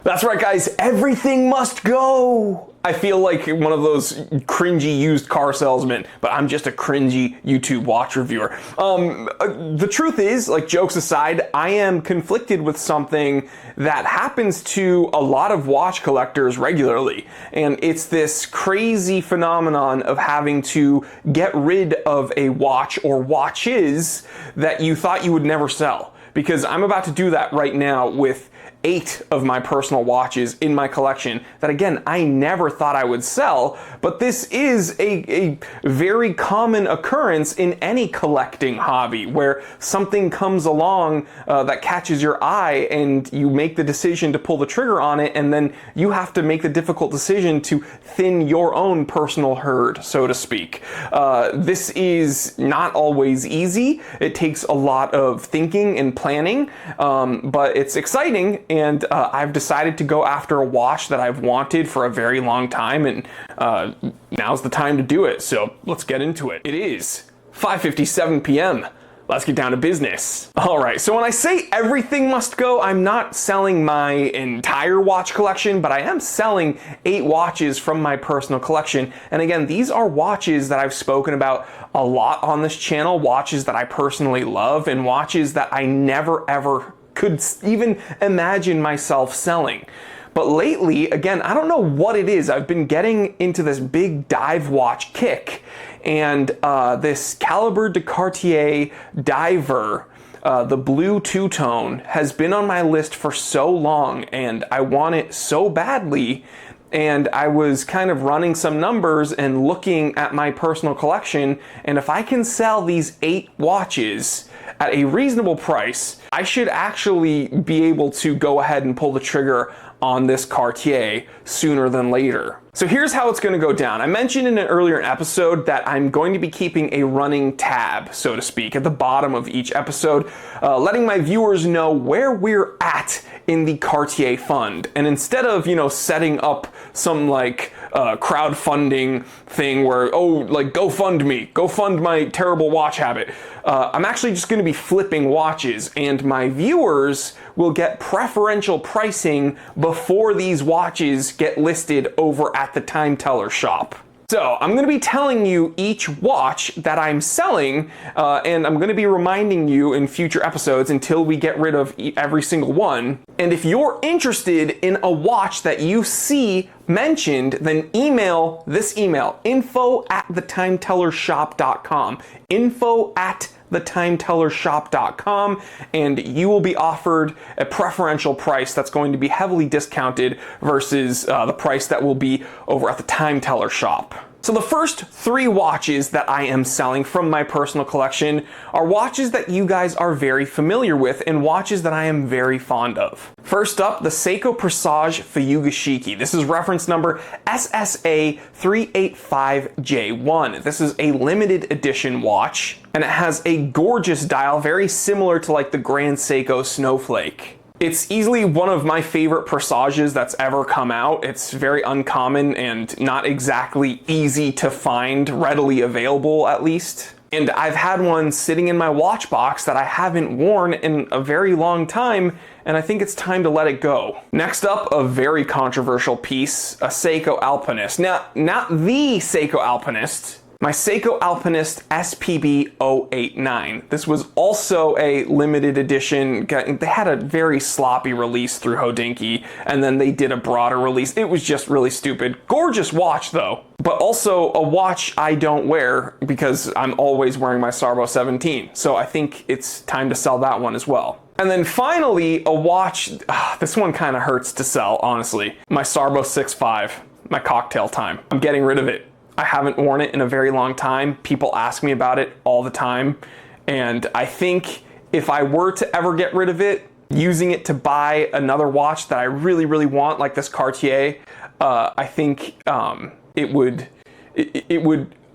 That's right, guys, everything must go. I feel like one of those cringy used car salesmen, but I'm just a cringy YouTube watch reviewer. The truth is, like, jokes aside, I am conflicted with something that happens to a lot of watch collectors regularly. And it's this crazy phenomenon of having to get rid of a watch or watches that you thought you would never sell. Because I'm about to do that right now with 8 of my personal watches in my collection that, again, I never thought I would sell, but this is a very common occurrence in any collecting hobby where something comes along that catches your eye and you make the decision to pull the trigger on it, and then you have to make the difficult decision to thin your own personal herd, so to speak. This is not always easy. It takes a lot of thinking and planning, but it's exciting. And I've decided to go after a watch that I've wanted for a very long time, and now's the time to do it. So let's get into it. It is 5:57 p.m. Let's get down to business. All right, so when I say everything must go, I'm not selling my entire watch collection, but I am selling 8 watches from my personal collection. And again, these are watches that I've spoken about a lot on this channel, watches that I personally love, and watches that I never ever could even imagine myself selling. But lately, again, I don't know what it is. I've been getting into this big dive watch kick, and this Calibre de Cartier diver, the blue two-tone, has been on my list for so long, and I want it so badly. And I was kind of running some numbers and looking at my personal collection, and if I can sell these 8 watches at a reasonable price, I should actually be able to go ahead and pull the trigger on this Cartier sooner than later. So here's how it's going to go down. I mentioned in an earlier episode that I'm going to be keeping a running tab, so to speak, at the bottom of each episode, letting my viewers know where we're at in the Cartier fund. And instead of, setting up some like crowdfunding thing where, go fund my terrible watch habit, I'm actually just going to be flipping watches, and my viewers will get preferential pricing before these watches get listed over at the Time Teller shop. So I'm going to be telling you each watch that I'm selling, and I'm going to be reminding you in future episodes until we get rid of every single one. And if you're interested in a watch that you see mentioned, then email this email, info@thetimetellershop.com, info@thetimetellershop.com, and you will be offered a preferential price that's going to be heavily discounted versus the price that will be over at the Time Teller shop. So the first 3 watches that I am selling from my personal collection are watches that you guys are very familiar with and watches that I am very fond of. First up, the Seiko Presage Fuyugashiki. This is reference number SSA385J1. This is a limited edition watch, and it has a gorgeous dial, very similar to like the Grand Seiko Snowflake. It's easily one of my favorite Presages that's ever come out. It's very uncommon and not exactly easy to find, readily available at least. And I've had one sitting in my watch box that I haven't worn in a very long time, and I think it's time to let it go. Next up, a very controversial piece, a Seiko Alpinist. Now, not the Seiko Alpinist, my Seiko Alpinist SPB 089. This was also a limited edition. They had a very sloppy release through Hodinkee, and then they did a broader release. It was just really stupid. Gorgeous watch though, but also a watch I don't wear because I'm always wearing my Sarbo 17. So I think it's time to sell that one as well. And then finally, a watch, this one kind of hurts to sell, honestly. My Sarbo 65, my Cocktail Time. I'm getting rid of it. I haven't worn it in a very long time. People ask me about it all the time. And I think if I were to ever get rid of it, using it to buy another watch that I really, really want, like this Cartier, I think it would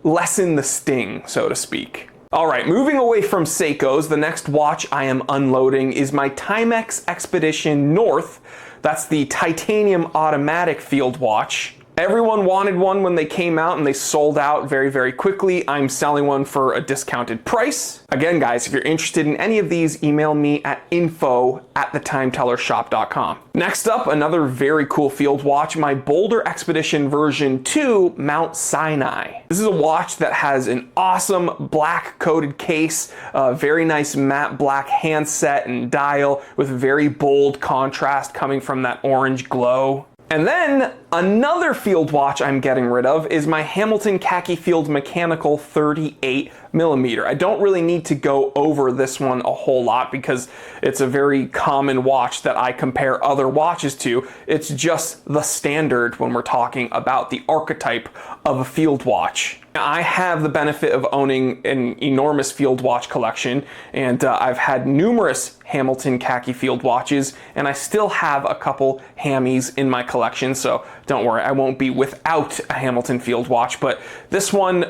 lessen the sting, so to speak. All right, moving away from Seikos, the next watch I am unloading is my Timex Expedition North. That's the titanium automatic field watch. Everyone wanted one when they came out and they sold out very, very quickly. I'm selling one for a discounted price. Again, guys, if you're interested in any of these, email me at info@thetimetellershop.com. Next up, another very cool field watch, my Boulder Expedition version 2 Mount Sinai. This is a watch that has an awesome black coated case, very nice matte black handset and dial with very bold contrast coming from that orange glow. And then another field watch I'm getting rid of is my Hamilton Khaki Field Mechanical 38mm. I don't really need to go over this one a whole lot because it's a very common watch that I compare other watches to. It's just the standard when we're talking about the archetype of a field watch. I have the benefit of owning an enormous field watch collection, and I've had numerous Hamilton Khaki Field watches, and I still have a couple Hammies in my collection, so don't worry, I won't be without a Hamilton Field watch. But this one,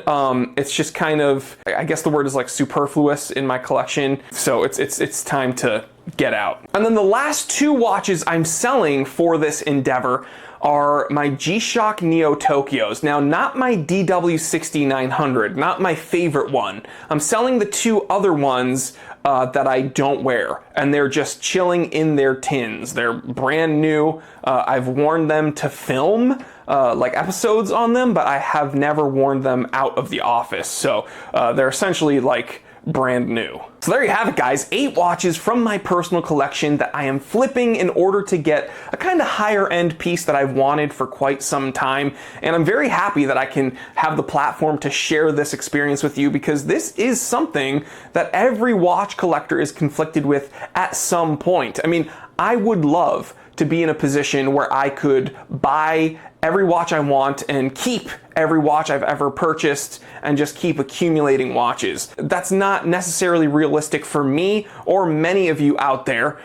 it's just kind of, I guess the word is like superfluous in my collection, so it's time to get out. And then the last two watches I'm selling for this endeavor are my G-Shock Neo Tokyos. Now, not my DW6900, not my favorite one. I'm selling the two other ones that I don't wear, and they're just chilling in their tins. They're brand new. I've worn them to film like episodes on them, but I have never worn them out of the office. So they're essentially like brand new. So there you have it, guys. 8 watches from my personal collection that I am flipping in order to get a kind of higher end piece that I've wanted for quite some time. And I'm very happy that I can have the platform to share this experience with you, because this is something that every watch collector is conflicted with at some point. I mean, I would love to be in a position where I could buy every watch I want and keep every watch I've ever purchased and just keep accumulating watches. That's not necessarily realistic for me or many of you out there.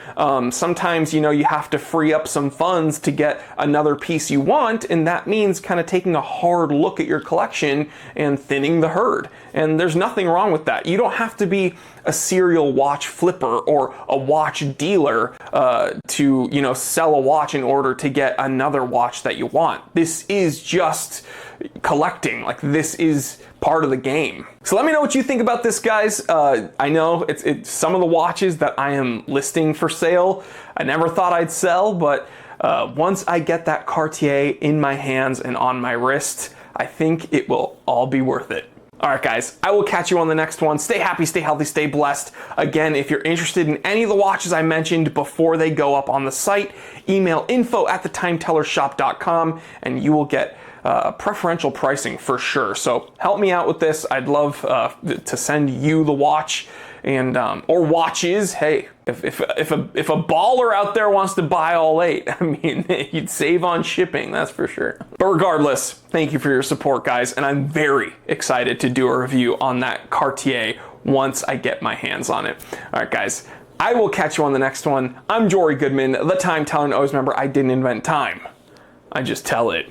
Sometimes, you know, you have to free up some funds to get another piece you want, and that means kind of taking a hard look at your collection and thinning the herd. And there's nothing wrong with that. You don't have to be a serial watch flipper or a watch dealer to, you know, sell a watch in order to get another watch that you want. This is just collecting. Like, this is part of the game. So let me know what you think about this, guys. I know it's some of the watches that I am listing for sale I never thought I'd sell, but once I get that Cartier in my hands and on my wrist, I think it will all be worth it. All right, guys, I will catch you on the next one. Stay happy, stay healthy, stay blessed. Again, if you're interested in any of the watches I mentioned before they go up on the site, email info@thetimetellershop.com and you will get preferential pricing for sure. So help me out with this. I'd love to send you the watch and or watches. Hey, if a baller out there wants to buy all 8, I mean, you'd save on shipping, that's for sure. But regardless, thank you for your support, guys, and I'm very excited to do a review on that Cartier once I get my hands on it. All right, guys, I will catch you on the next one. I'm Jory Goodman, the Time Teller, and always remember, I didn't invent time. I just tell it.